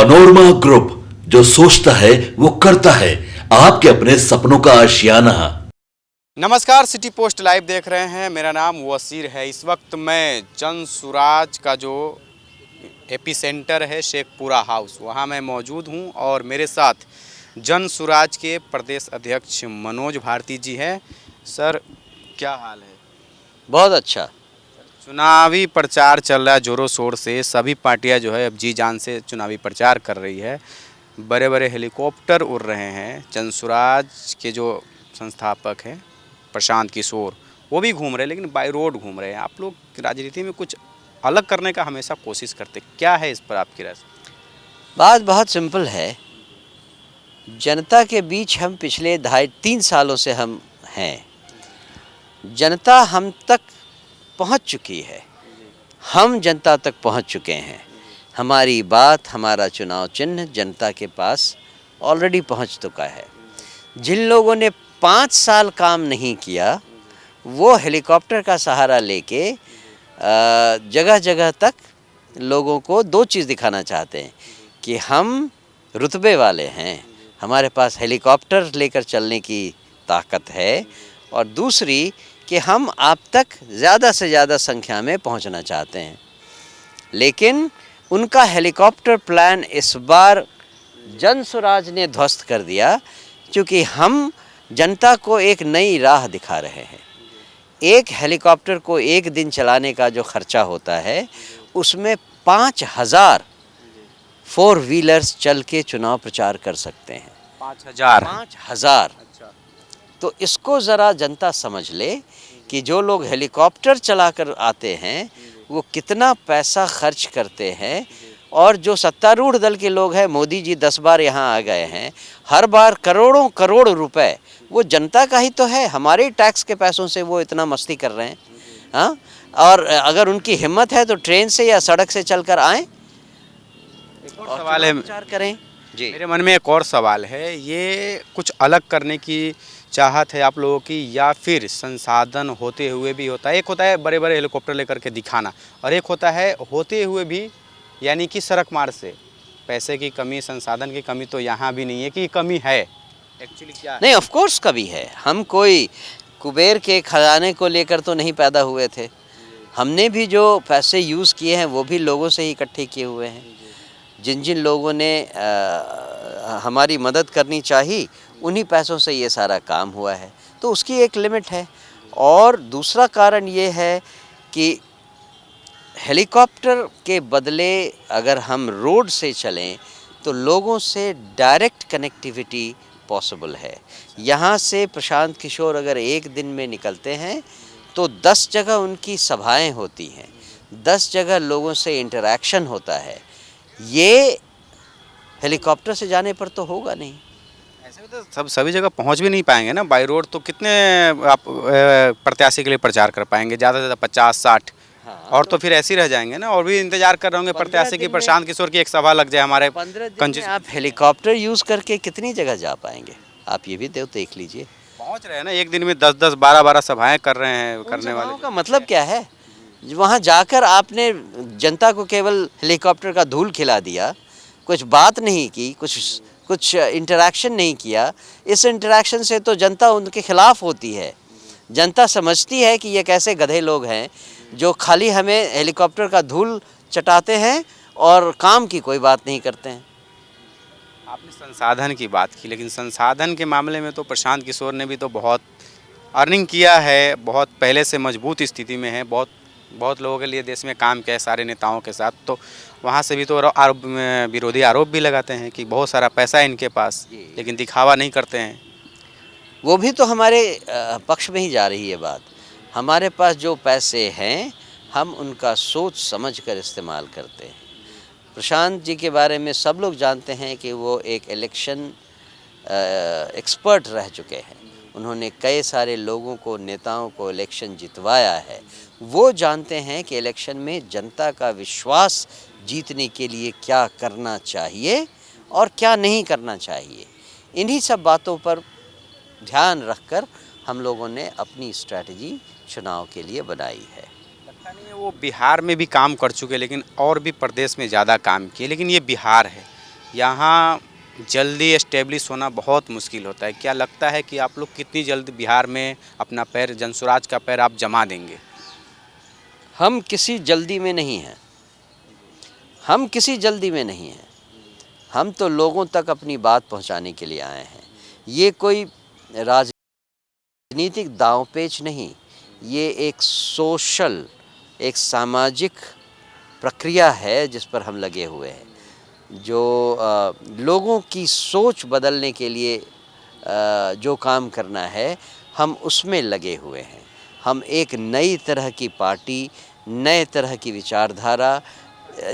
Panorama group, जो सोचता है वो करता है। आपके अपने सपनों का आशियाना। नमस्कार, सिटी पोस्ट लाइव देख रहे हैं। मेरा नाम वसीर है। इस वक्त मैं जनसुराज का जो एपी सेंटर है शेखपुरा हाउस, वहां मैं मौजूद हूं और मेरे साथ जनसुराज के प्रदेश अध्यक्ष मनोज भारती जी हैं। सर, क्या हाल है? बहुत अच्छा। चुनावी प्रचार चल रहा है ज़ोरों शोर से। सभी पार्टियां जो है अब जी जान से चुनावी प्रचार कर रही है। बड़े बड़े हेलीकॉप्टर उड़ रहे हैं। जनसुराज के जो संस्थापक हैं प्रशांत किशोर, वो भी घूम रहे हैं, लेकिन बाय रोड घूम रहे हैं। आप लोग राजनीति में कुछ अलग करने का हमेशा कोशिश करते, क्या है इस पर आपकी राय? बात बहुत सिंपल है। जनता के बीच हम पिछले 2.5-3 सालों से हम हैं। जनता हम तक पहुंच चुकी है, हम जनता तक पहुंच चुके हैं। हमारी बात, हमारा चुनाव चिन्ह जनता के पास ऑलरेडी पहुंच चुका है। जिन लोगों ने 5 साल काम नहीं किया, वो हेलीकॉप्टर का सहारा लेके जगह जगह तक लोगों को 2 चीज़ दिखाना चाहते हैं कि हम रुतबे वाले हैं, हमारे पास हेलीकॉप्टर लेकर चलने की ताकत है, और दूसरी कि हम आप तक ज़्यादा से ज़्यादा संख्या में पहुंचना चाहते हैं। लेकिन उनका हेलीकॉप्टर प्लान इस बार जनसुराज ने ध्वस्त कर दिया, क्योंकि हम जनता को एक नई राह दिखा रहे हैं। एक हेलीकॉप्टर को एक दिन चलाने का जो खर्चा होता है, उसमें 5000 4 व्हीलर्स चल के चुनाव प्रचार कर सकते हैं। 5000। तो इसको ज़रा जनता समझ ले कि जो लोग हेलीकॉप्टर चलाकर आते हैं वो कितना पैसा खर्च करते हैं, और जो सत्तारूढ़ दल के लोग हैं, मोदी जी 10 बार यहाँ आ गए हैं, हर बार करोड़ों करोड़ रुपए वो जनता का ही तो है, हमारे टैक्स के पैसों से वो इतना मस्ती कर रहे हैं। हाँ, और अगर उनकी हिम्मत है तो ट्रेन से या सड़क से चलकर आएँ और सवाल है, प्रचार करें। जी, मेरे मन में एक और सवाल है। ये कुछ अलग करने की चाहत है आप लोगों की, या फिर संसाधन होते हुए भी होता है? एक होता है बड़े बड़े हेलीकॉप्टर लेकर के दिखाना, और एक होता है होते हुए भी, यानी कि सड़क मार्ग से। पैसे की कमी, संसाधन की कमी तो यहाँ भी नहीं है कि कमी है, एक्चुअली क्या है? नहीं, ऑफ कोर्स कभी है। हम कोई कुबेर के खजाने को लेकर तो नहीं पैदा हुए थे। हमने भी जो पैसे यूज़ किए हैं वो भी लोगों से ही इकट्ठे किए हुए हैं। जिन जिन लोगों ने हमारी मदद करनी चाहिए, उन्हीं पैसों से ये सारा काम हुआ है। तो उसकी एक लिमिट है। और दूसरा कारण ये है कि हेलीकॉप्टर के बदले अगर हम रोड से चलें तो लोगों से डायरेक्ट कनेक्टिविटी पॉसिबल है। यहाँ से प्रशांत किशोर अगर एक दिन में निकलते हैं तो 10 जगह उनकी सभाएं होती हैं, 10 जगह लोगों से इंटरैक्शन होता है। ये हेलीकॉप्टर से जाने पर तो होगा नहीं। ऐसे में तो सभी जगह पहुँच भी नहीं पाएंगे ना। बाई रोड तो कितने आप प्रत्याशी के लिए प्रचार कर पाएंगे? ज़्यादा से ज़्यादा 50-60, और तो फिर ऐसे ही रह जाएंगे ना, और भी इंतजार कर रहे होंगे प्रत्याशी की, प्रशांत किशोर की एक सभा लग जाए हमारे 15 दिन में आप हेलीकॉप्टर यूज़ करके कितनी जगह जा पाएंगे? आप ये भी देख लीजिए। पहुंच रहे हैं ना, एक दिन में 10-10, 12-12 सभाएं कर रहे हैं करने वाले। का मतलब क्या है? वहाँ जाकर आपने जनता को केवल हेलीकॉप्टर का धूल खिला दिया, कुछ बात नहीं की, कुछ इंटरैक्शन नहीं किया। इस इंटरैक्शन से तो जनता उनके खिलाफ होती है। जनता समझती है कि ये कैसे गधे लोग हैं जो खाली हमें हेलीकॉप्टर का धूल चटाते हैं और काम की कोई बात नहीं करते हैं। आपने संसाधन की बात की, लेकिन संसाधन के मामले में तो प्रशांत किशोर ने भी तो बहुत अर्निंग किया है, बहुत पहले से मजबूत स्थिति में है, बहुत बहुत लोगों के लिए देश में काम किया है सारे नेताओं के साथ। तो वहाँ से भी तो आरोप, विरोधी आरोप भी लगाते हैं कि बहुत सारा पैसा है इनके पास, लेकिन दिखावा नहीं करते हैं। वो भी तो हमारे पक्ष में ही जा रही है बात। हमारे पास जो पैसे हैं हम उनका सोच समझ कर इस्तेमाल करते हैं। प्रशांत जी के बारे में सब लोग जानते हैं कि वो एक इलेक्शन एक्सपर्ट रह चुके हैं। उन्होंने कई सारे लोगों को, नेताओं को इलेक्शन जितवाया है। वो जानते हैं कि इलेक्शन में जनता का विश्वास जीतने के लिए क्या करना चाहिए और क्या नहीं करना चाहिए। इन्हीं सब बातों पर ध्यान रखकर हम लोगों ने अपनी स्ट्रैटेजी चुनाव के लिए बनाई है। लगता नहीं है वो बिहार में भी काम कर चुके, लेकिन और भी प्रदेश में ज़्यादा काम किए, लेकिन ये बिहार है। यहाँ जल्दी एस्टेब्लिश होना बहुत मुश्किल होता है। क्या लगता है कि आप लोग कितनी जल्द बिहार में अपना पैर, जनसुराज का पैर आप जमा देंगे? हम किसी जल्दी में नहीं हैं, हम किसी जल्दी में नहीं हैं। हम तो लोगों तक अपनी बात पहुंचाने के लिए आए हैं। ये कोई राजनीतिक दांवपेच नहीं, ये एक सोशल, एक सामाजिक प्रक्रिया है जिस पर हम लगे हुए हैं, जो लोगों की सोच बदलने के लिए जो काम करना है, हम उसमें लगे हुए हैं। हम एक नई तरह की पार्टी, नए तरह की विचारधारा,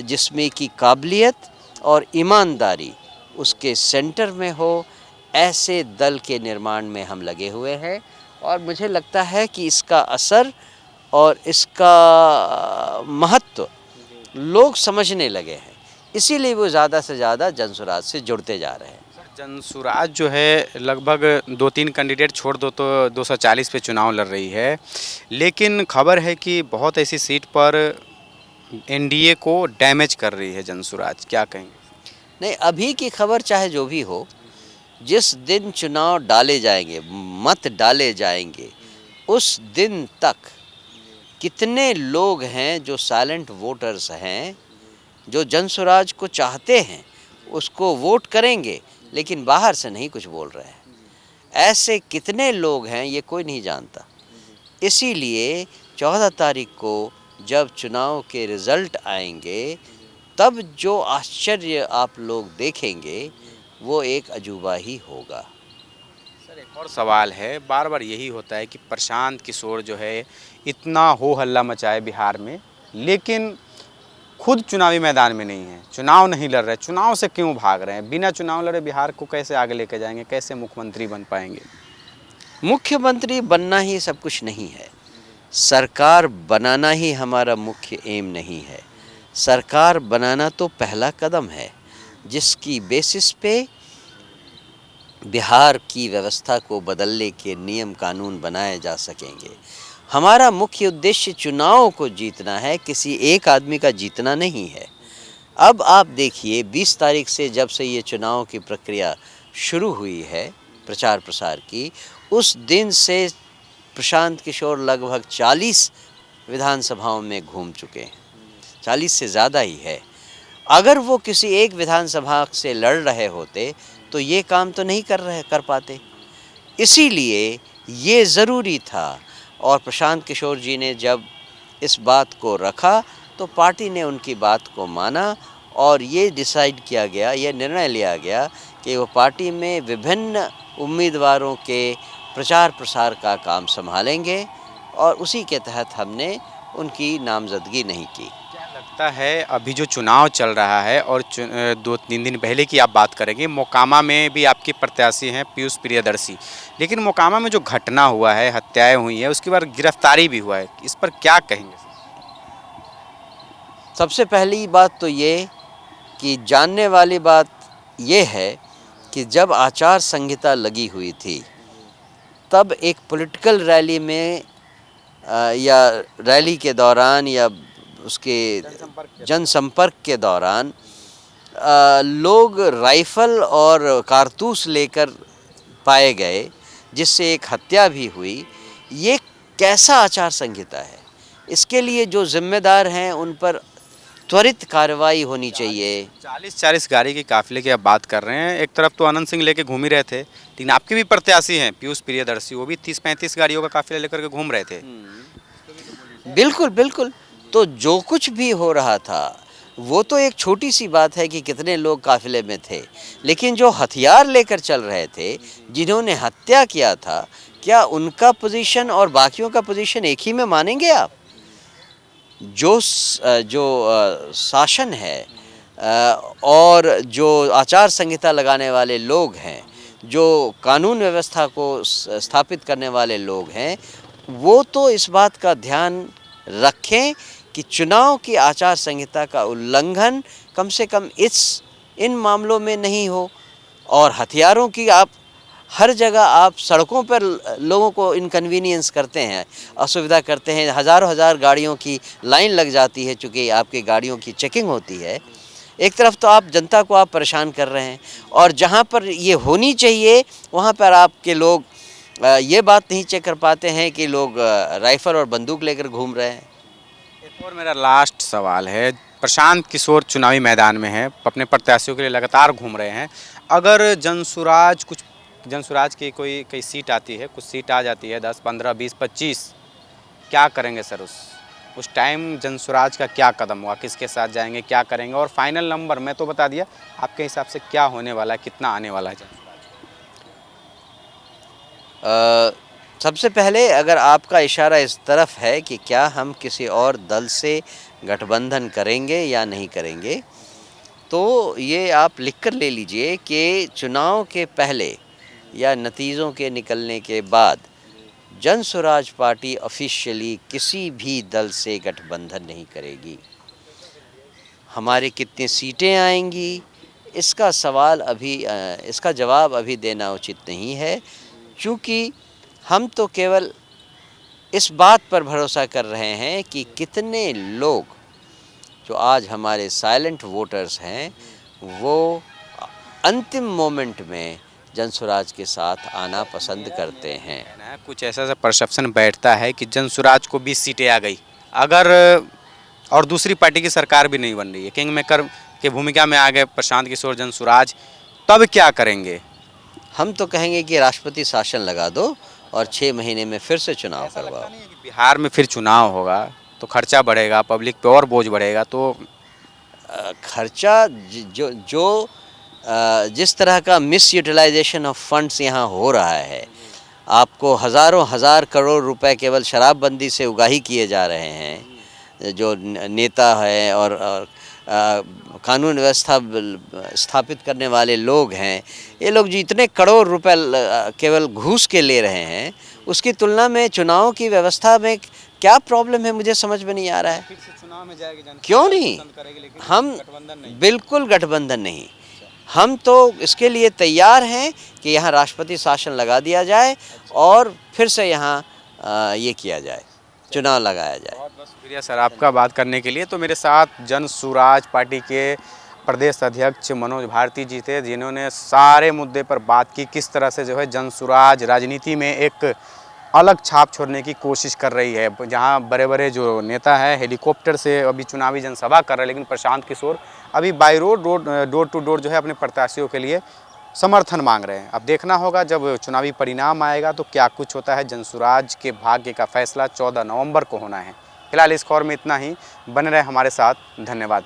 जिसमें कि काबिलियत और ईमानदारी उसके सेंटर में हो, ऐसे दल के निर्माण में हम लगे हुए हैं। और मुझे लगता है कि इसका असर और इसका महत्व लोग समझने लगे हैं, इसीलिए वो ज़्यादा से ज़्यादा जनसुराज से जुड़ते जा रहे हैं। जनसुराज जो है लगभग 2-3 कैंडिडेट छोड़ दो तो 240 पे चुनाव लड़ रही है, लेकिन खबर है कि बहुत ऐसी सीट पर एनडीए को डैमेज कर रही है जनसुराज, क्या कहेंगे? नहीं, अभी की खबर चाहे जो भी हो, जिस दिन चुनाव डाले जाएंगे, मत डाले जाएंगे, उस दिन तक कितने लोग हैं जो साइलेंट वोटर्स हैं, जो जनसुराज को चाहते हैं, उसको वोट करेंगे लेकिन बाहर से नहीं कुछ बोल रहे हैं। ऐसे कितने लोग हैं ये कोई नहीं जानता। इसीलिए 14 तारीख को जब चुनाव के रिज़ल्ट आएंगे, तब जो आश्चर्य आप लोग देखेंगे वो एक अजूबा ही होगा। सर एक और सवाल है, बार बार यही होता है कि प्रशांत किशोर जो है इतना हो हल्ला मचाए बिहार में, लेकिन खुद चुनावी मैदान में नहीं है, चुनाव नहीं लड़ रहे, चुनाव से क्यों भाग रहे हैं? बिना चुनाव लड़े बिहार को कैसे आगे लेके जाएंगे, कैसे मुख्यमंत्री बन पाएंगे? मुख्यमंत्री बनना ही सब कुछ नहीं है, सरकार बनाना ही हमारा मुख्य एम नहीं है। सरकार बनाना तो पहला कदम है, जिसकी बेसिस पे बिहार की व्यवस्था को बदलने के नियम कानून बनाए जा सकेंगे। हमारा मुख्य उद्देश्य चुनाव को जीतना है, किसी एक आदमी का जीतना नहीं है। अब आप देखिए 20 तारीख से जब से ये चुनाव की प्रक्रिया शुरू हुई है, प्रचार प्रसार की, उस दिन से प्रशांत किशोर लगभग 40 विधानसभाओं में घूम चुके हैं, 40 से ज़्यादा ही है। अगर वो किसी एक विधानसभा से लड़ रहे होते तो ये काम तो नहीं कर पाते। इसीलिए ये ज़रूरी था, और प्रशांत किशोर जी ने जब इस बात को रखा तो पार्टी ने उनकी बात को माना, और ये डिसाइड किया गया, ये निर्णय लिया गया कि वो पार्टी में विभिन्न उम्मीदवारों के प्रचार प्रसार का काम संभालेंगे, और उसी के तहत हमने उनकी नामजदगी नहीं की। क्या लगता है अभी जो चुनाव चल रहा है, और 2-3 दिन पहले की आप बात करेंगे, मोकामा में भी आपके प्रत्याशी हैं पीयूष प्रियदर्शी, लेकिन मोकामा में जो घटना हुआ है, हत्याएं हुई हैं, उसके बाद गिरफ्तारी भी हुआ है, इस पर क्या कहेंगे? सबसे पहली बात तो ये कि जानने वाली बात ये है कि जब आचार संहिता लगी हुई थी, तब एक पॉलिटिकल रैली में या रैली के दौरान या उसके जनसंपर्क के दौरान लोग राइफ़ल और कारतूस लेकर पाए गए, जिससे एक हत्या भी हुई। ये कैसा आचार संहिता है? इसके लिए जो जिम्मेदार हैं उन पर त्वरित कार्रवाई होनी चाहिए। 40 गाड़ी के काफिले की आप बात कर रहे हैं, एक तरफ तो आनंद सिंह लेके घूम ही रहे थे, लेकिन आपके भी प्रत्याशी हैं पीयूष प्रियदर्शी, वो भी 30-35 गाड़ियों का काफिला लेकर के घूम रहे थे। बिल्कुल बिल्कुल, तो जो कुछ भी हो रहा था वो तो एक छोटी सी बात है कि कितने लोग काफिले में थे, लेकिन जो हथियार लेकर चल रहे थे, जिन्होंने हत्या किया था, क्या उनका पोजीशन और बाकियों का पोजीशन एक ही में मानेंगे आप? जो शासन है और जो आचार संहिता लगाने वाले लोग हैं, जो कानून व्यवस्था को स्थापित करने वाले लोग हैं, वो तो इस बात का ध्यान रखें कि चुनाव की आचार संहिता का उल्लंघन कम से कम इन मामलों में नहीं हो। और हथियारों की आप हर जगह आप सड़कों पर लोगों को इनकन्वीनियंस करते हैं, असुविधा करते हैं, हज़ारों गाड़ियों की लाइन लग जाती है, चूँकि आपकी गाड़ियों की चेकिंग होती है। एक तरफ तो आप जनता को आप परेशान कर रहे हैं, और जहाँ पर ये होनी चाहिए वहाँ पर आपके लोग ये बात नहीं चेक कर पाते हैं कि लोग राइफ़ल और बंदूक लेकर घूम रहे हैं। एक और मेरा लास्ट सवाल है, प्रशांत किशोर चुनावी मैदान में हैं, अपने प्रत्याशियों के लिए लगातार घूम रहे हैं। अगर जनसुराज की कोई सीट आती है, कुछ सीट आ जाती है 10, 15, 20, 25, क्या करेंगे सर उस टाइम जनसुराज का क्या कदम होगा, किसके साथ जाएंगे, क्या करेंगे? और फाइनल नंबर मैं तो बता दिया, आपके हिसाब से क्या होने वाला है, कितना आने वाला है जनसुराज? सबसे पहले अगर आपका इशारा इस तरफ है कि क्या हम किसी और दल से गठबंधन करेंगे या नहीं करेंगे, तो ये आप लिख कर ले लीजिए कि चुनाव के पहले या नतीजों के निकलने के बाद जनसुराज पार्टी ऑफिशियली किसी भी दल से गठबंधन नहीं करेगी। हमारी कितनी सीटें आएंगी, इसका जवाब अभी देना उचित नहीं है, क्योंकि हम तो केवल इस बात पर भरोसा कर रहे हैं कि कितने लोग जो आज हमारे साइलेंट वोटर्स हैं वो अंतिम मोमेंट में जनसुराज के साथ आना पसंद करते हैं। कुछ ऐसा परसेप्शन बैठता है कि जनसुराज को 20 सीटें आ गई, अगर और दूसरी पार्टी की सरकार भी नहीं बन रही है, किंग मेकर की भूमिका में आ गए प्रशांत किशोर जनसुराज, तब क्या करेंगे? हम तो कहेंगे कि राष्ट्रपति शासन लगा दो और 6 महीने में फिर से चुनाव ऐसा लगता करवाओ। नहीं है कि बिहार में फिर चुनाव होगा तो खर्चा बढ़ेगा, पब्लिक पे और बोझ बढ़ेगा, तो खर्चा जिस तरह का मिस यूटिलाइजेशन ऑफ फंड्स यहाँ हो रहा है, आपको हज़ारों हज़ार करोड़ रुपए केवल शराबबंदी से उगाही किए जा रहे हैं। जो नेता है और कानून व्यवस्था स्थापित करने वाले लोग हैं, ये लोग जो इतने करोड़ रुपए केवल घूस के ले रहे हैं, उसकी तुलना में चुनाव की व्यवस्था में क्या प्रॉब्लम है, मुझे समझ में नहीं आ रहा है। फिर से चुनाव में जाएगी जनता, क्यों नहीं? पसंद करेगी, लेकिन हम गठबंधन नहीं। बिल्कुल गठबंधन नहीं, हम तो इसके लिए तैयार हैं कि यहाँ राष्ट्रपति शासन लगा दिया जाए और फिर से यहाँ ये किया जाए, चुनाव लगाया जाए। बहुत बहुत शुक्रिया सर आपका बात करने के लिए। तो मेरे साथ जनसुराज पार्टी के प्रदेश अध्यक्ष मनोज भारती जी थे, जिन्होंने सारे मुद्दे पर बात की, किस तरह से जो है जनसुराज राजनीति में एक अलग छाप छोड़ने की कोशिश कर रही है। जहां बड़े बड़े जो नेता हैं हेलीकॉप्टर से अभी चुनावी जनसभा कर रहे हैं, लेकिन प्रशांत किशोर अभी by road door to door जो है अपने प्रत्याशियों के लिए समर्थन मांग रहे हैं। अब देखना होगा जब चुनावी परिणाम आएगा तो क्या कुछ होता है। जनसुराज के भाग्य का फैसला 14 नवंबर को होना है। फिलहाल इस खबर में इतना ही, बने रहे हमारे साथ, धन्यवाद।